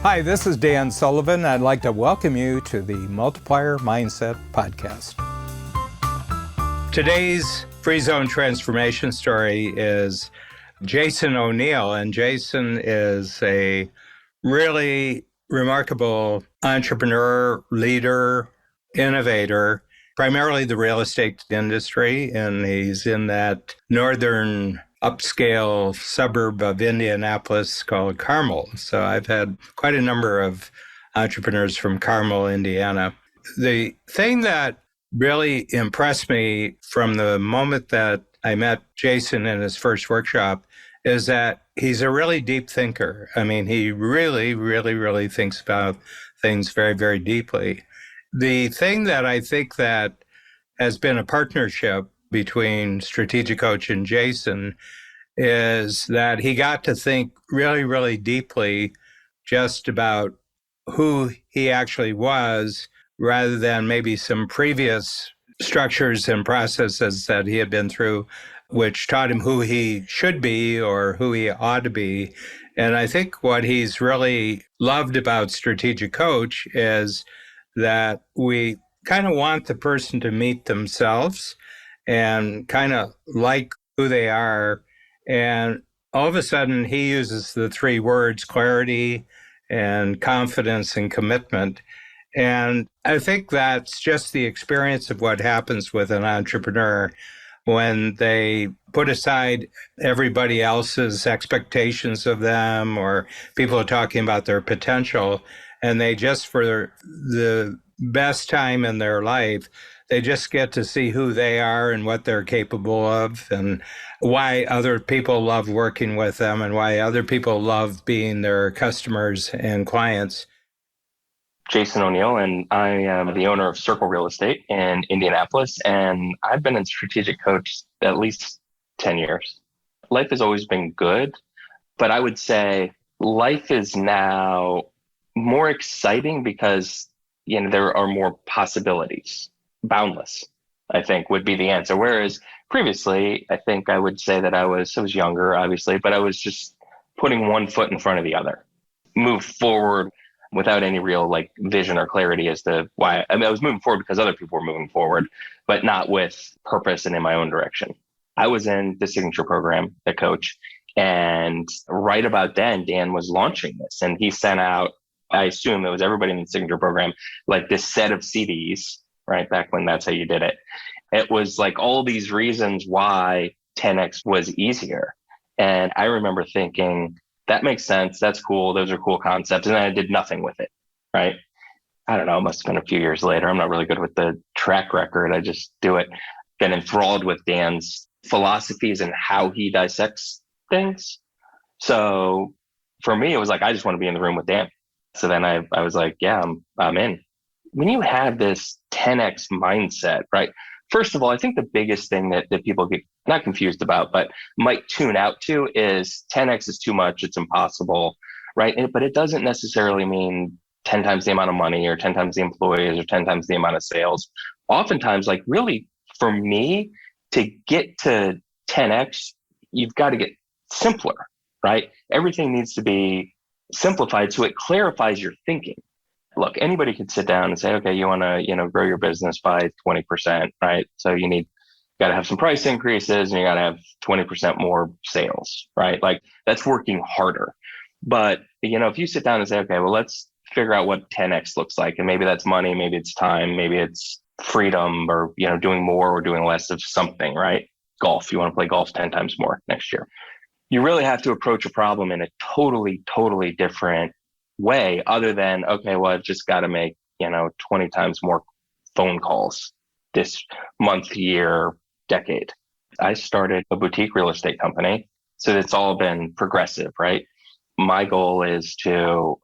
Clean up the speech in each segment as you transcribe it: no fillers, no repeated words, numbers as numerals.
Hi, this is Dan Sullivan. I'd like to welcome you to the Multiplier Mindset Podcast. Today's Free Zone Transformation story is Jason O'Neill, and Jason is a really remarkable entrepreneur, leader, innovator, primarily the real estate industry, and he's in that northern upscale suburb of Indianapolis called Carmel. So I've had quite a number of entrepreneurs from Carmel, Indiana. The thing that really impressed me from the moment that I met Jason in his first workshop is that he's a really deep thinker. I mean, he really thinks about things very, very deeply. The thing that I think that has been a partnership between Strategic Coach and Jason is that he got to think really deeply just about who he actually was, rather than maybe some previous structures and processes that he had been through, which taught him who he should be or who he ought to be. And I think what he's really loved about Strategic Coach is that we kind of want the person to meet themselves and kind of like who they are. And all of a sudden, he uses the three words, clarity and confidence and commitment. And I think that's just the experience of what happens with an entrepreneur when they put aside everybody else's expectations of them, or people are talking about their potential, and they just, for the best time in their life, they just get to see who they are and what they're capable of and why other people love working with them and why other people love being their customers and clients. Jason O'Neill, and I am the owner of Circle Real Estate in Indianapolis, and I've been in Strategic Coach at least 10 years. Life has always been good, but I would say life is now more exciting because there are more possibilities. Boundless, I think, would be the answer. Whereas previously, I think I would say that I was younger, obviously, but I was just putting one foot in front of the other, move forward without any real vision or clarity as to why. I was moving forward because other people were moving forward, but not with purpose and in my own direction. I was in the signature program at Coach, and right about then, Dan was launching this, and he sent out, I assume it was everybody in the signature program, this set of CDs, right? Back when that's how you did it. It was all these reasons why 10X was easier. And I remember thinking, that makes sense. That's cool. Those are cool concepts. And then I did nothing with it, right? I don't know. It must have been a few years later. I'm not really good with the track record. I just do it. Been enthralled with Dan's philosophies and how he dissects things. So for me, it was I just want to be in the room with Dan. So then I was yeah, I'm in. When you have this 10X mindset, right? First of all, I think the biggest thing that people get not confused about, but might tune out to is 10X is too much. It's impossible, right? But it doesn't necessarily mean 10 times the amount of money or 10 times the employees or 10 times the amount of sales. Oftentimes, really for me to get to 10X, you've got to get simpler, right? Everything needs to be simplified so it clarifies your thinking. Look, anybody could sit down and say, okay, you want to, grow your business by 20%, right? So you got to have some price increases and you got to have 20% more sales, right? That's working harder. But, if you sit down and say, okay, well, let's figure out what 10X looks like. And maybe that's money, maybe it's time, maybe it's freedom, or, doing more or doing less of something, right? Golf, you want to play golf 10 times more next year. You really have to approach a problem in a totally different way, other than, okay, well, I've just got to make 20 times more phone calls this month, year, decade. I started a boutique real estate company, so it's all been progressive, right? My goal is to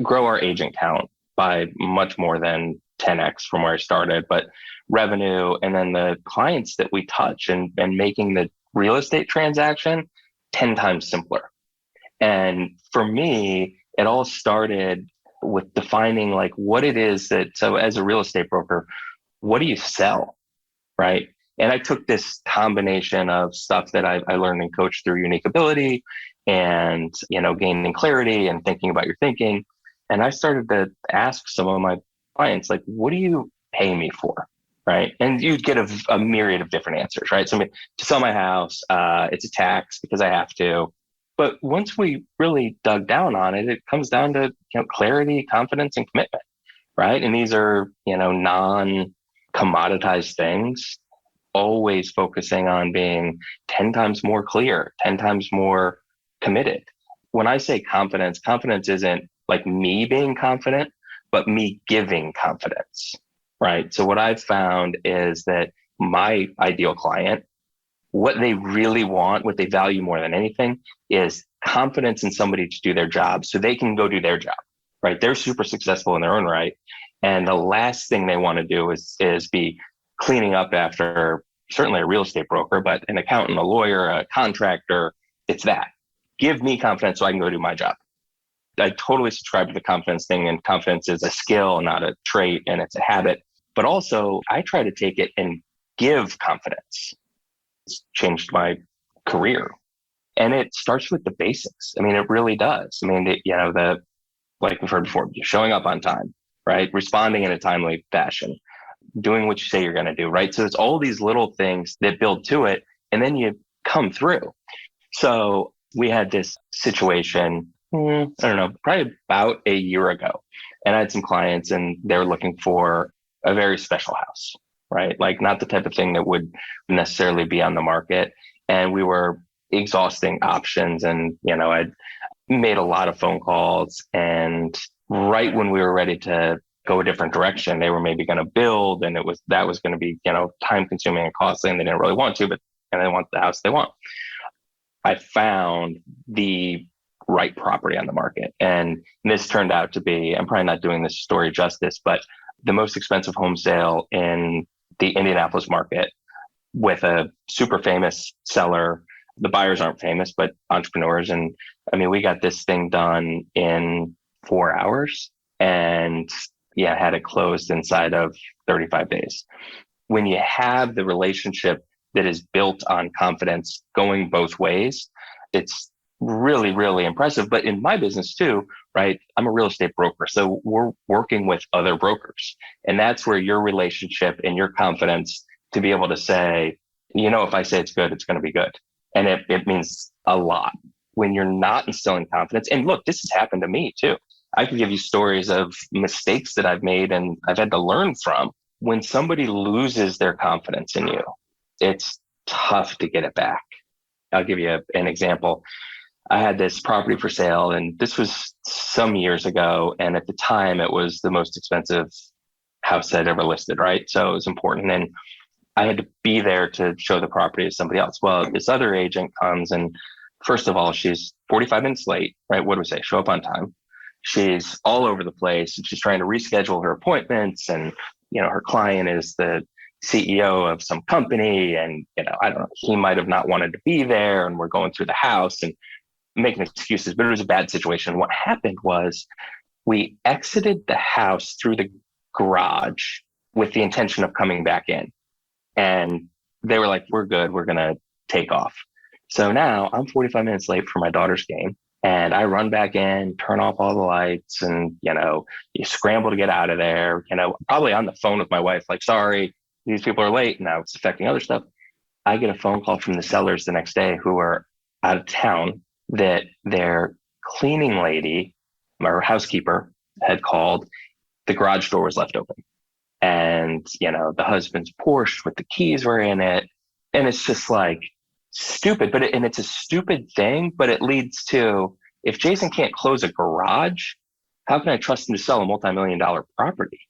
grow our agent count by much more than 10X from where I started, but revenue and then the clients that we touch and making the real estate transaction 10 times simpler. And for me, it all started with defining what it is so as a real estate broker, what do you sell, right? And I took this combination of stuff that I learned and coached through Unique Ability and, gaining clarity and thinking about your thinking. And I started to ask some of my clients, like, what do you pay me for? Right. And you'd get a myriad of different answers, right? So to sell my house, it's a tax because I have to. But once we really dug down on it, it comes down to, clarity, confidence, and commitment, right? And these are, non-commoditized things, always focusing on being 10 times more clear, 10 times more committed. When I say confidence, confidence isn't like me being confident, but me giving confidence, right? So what I've found is that my ideal client, what they really want, what they value more than anything is confidence in somebody to do their job so they can go do their job, right? They're super successful in their own right. And the last thing they want to do is be cleaning up after certainly a real estate broker, but an accountant, a lawyer, a contractor. It's that. Give me confidence so I can go do my job. I totally subscribe to the confidence thing, and confidence is a skill, not a trait, and it's a habit. But also, I try to take it and give confidence. It's changed my career. And it starts with the basics. I mean, it really does. I mean, like we've heard before, showing up on time, right? Responding in a timely fashion, doing what you say you're going to do, right? So it's all these little things that build to it, and then you come through. So we had this situation, I don't know, probably about a year ago. And I had some clients and they're looking for a very special house, right? Like not the type of thing that would necessarily be on the market. And we were exhausting options. And, I'd made a lot of phone calls. And right when we were ready to go a different direction, they were maybe going to build. And that was going to be, time consuming and costly. And they didn't really want to, but they want the house they want. I found the right property on the market. And this turned out to be, I'm probably not doing this story justice, but the most expensive home sale in the Indianapolis market with a super famous seller. The buyers aren't famous, but entrepreneurs. And I mean, we got this thing done in 4 hours and had it closed inside of 35 days. When you have the relationship that is built on confidence going both ways, it's really, really impressive. But in my business too, right? I'm a real estate broker. So we're working with other brokers. And that's where your relationship and your confidence to be able to say, if I say it's good, it's going to be good. And it means a lot when you're not instilling confidence. And look, this has happened to me too. I can give you stories of mistakes that I've made and I've had to learn from. When somebody loses their confidence in you, it's tough to get it back. I'll give you an example. I had this property for sale, and this was some years ago. And at the time, it was the most expensive house I'd ever listed, right? So it was important. And I had to be there to show the property to somebody else. Well, this other agent comes, and first of all, she's 45 minutes late, right? What do we say? Show up on time. She's all over the place, and she's trying to reschedule her appointments. And, her client is the CEO of some company. And, I don't know, he might have not wanted to be there. And we're going through the house and making excuses, but it was a bad situation. What happened was we exited the house through the garage with the intention of coming back in. And they were like, we're good. We're going to take off. So now I'm 45 minutes late for my daughter's game. And I run back in, turn off all the lights, and, you scramble to get out of there, probably on the phone with my wife, like, sorry, these people are late. Now it's affecting other stuff. I get a phone call from the sellers the next day who are out of town that their cleaning lady or housekeeper had called. The garage door was left open. And, the husband's Porsche with the keys were in it. And it's just like stupid, and it's a stupid thing, but it leads to, if Jason can't close a garage, how can I trust him to sell a multi-million-dollar property?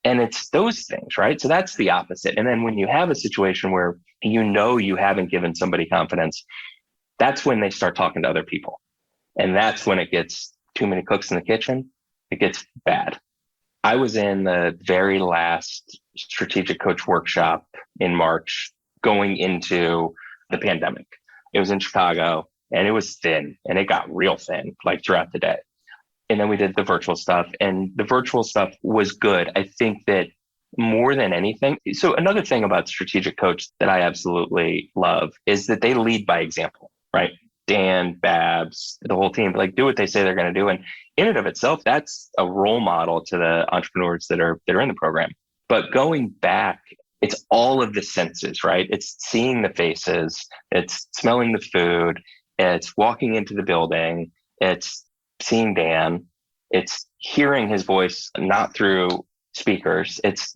And it's those things, right? So that's the opposite. And then when you have a situation where you haven't given somebody confidence, that's when they start talking to other people. And that's when it gets too many cooks in the kitchen. It gets bad. I was in the very last strategic coach workshop in March going into the pandemic. It was in Chicago and it was thin, and it got real thin like throughout the day. And then we did the virtual stuff, and the virtual stuff was good. I think that more than anything. So another thing about strategic coach that I absolutely love is that they lead by example, right? Dan, Babs, the whole team, like do what they say they're going to do. And in and of itself, that's a role model to the entrepreneurs that are in the program. But going back, it's all of the senses, right? It's seeing the faces, it's smelling the food, it's walking into the building, it's seeing Dan, it's hearing his voice, not through speakers. It's,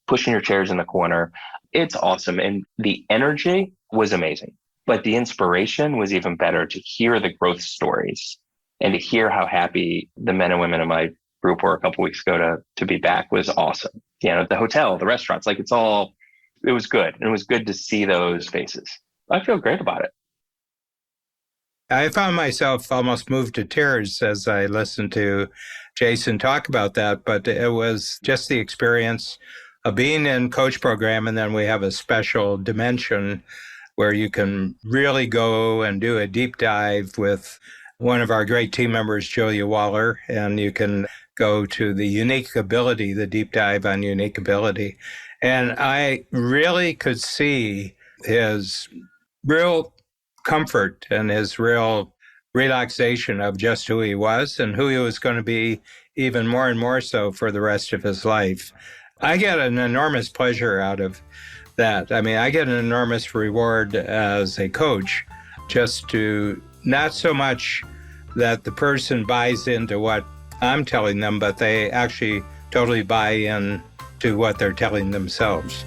pushing your chairs in the corner. It's awesome. And the energy was amazing, but the inspiration was even better to hear the growth stories and to hear how happy the men and women in my group were a couple of weeks ago to be back was awesome. The hotel, the restaurants, like it was good. And it was good to see those faces. I feel great about it. I found myself almost moved to tears as I listened to Jason talk about that, but it was just the experience of being in coach program. And then we have a special dimension where you can really go and do a deep dive with one of our great team members, Julia Waller, and you can go to the unique ability, the deep dive on unique ability. And I really could see his real comfort and his real relaxation of just who he was and who he was going to be even more and more so for the rest of his life. I get an enormous pleasure out of that. I mean, I get an enormous reward as a coach just to not so much that the person buys into what I'm telling them, but they actually totally buy in to what they're telling themselves.